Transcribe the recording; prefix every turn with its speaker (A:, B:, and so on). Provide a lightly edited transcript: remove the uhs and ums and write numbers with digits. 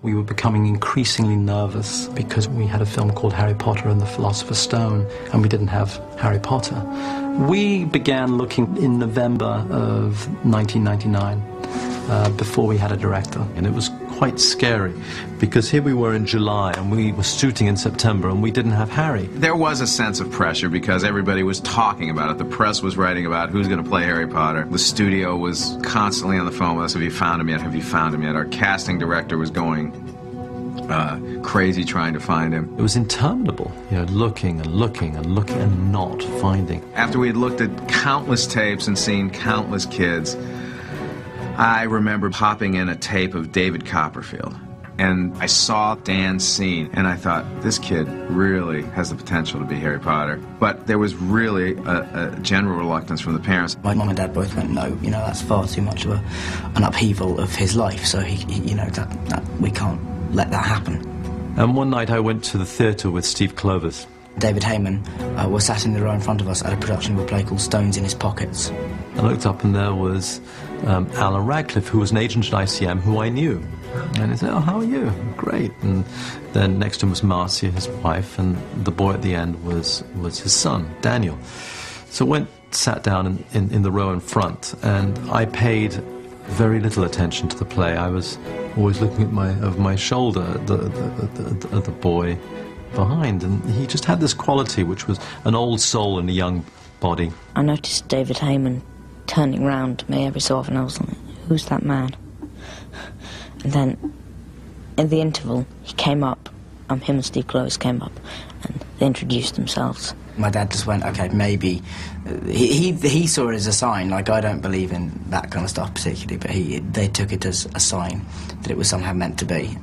A: We were becoming increasingly nervous because we had a film called Harry Potter and the Philosopher's Stone, and we didn't have Harry Potter. We began looking in November of 1999, before we had a director.
B: And it was quite scary, because here we were in July and we were shooting in September and we didn't have Harry.
C: There was a sense of pressure because everybody was talking about it. The press was writing about who's going to play Harry Potter. The studio was constantly on the phone with us. Have you found him yet? Have you found him yet? Our casting director was going crazy trying to find him.
B: It was interminable, you know, looking and looking and looking and not finding.
C: After we had looked at countless tapes and seen countless kids, I remember popping in a tape of David Copperfield, and I saw Dan's scene, and I thought, this kid really has the potential to be Harry Potter. But there was really a general reluctance from the parents.
D: My mum and dad both went, no, you know, that's far too much of an upheaval of his life, so he you know, that we can't let that happen.
B: And one night I went to the theatre with Steve Clovis.
D: David Heyman was sat in the row in front of us at a production of a play called Stones in His Pockets.
B: I looked up and there was Alan Radcliffe, who was an agent at ICM who I knew. And he said, oh, how are you? Great. And then next to him was Marcia, his wife, and the boy at the end was his son, Daniel. So I went, sat down in the row in front, and I paid very little attention to the play. I was always looking at over my shoulder at the boy behind, and he just had this quality which was an old soul in a young body.
E: I noticed David Heyman turning round to me every so often. I was like, who's that man? And then in the interval he came up, him and Steve Clovis came up and they introduced themselves.
D: My dad just went, okay, maybe he saw it as a sign. Like, I don't believe in that kind of stuff particularly, but they took it as a sign that it was somehow meant to be.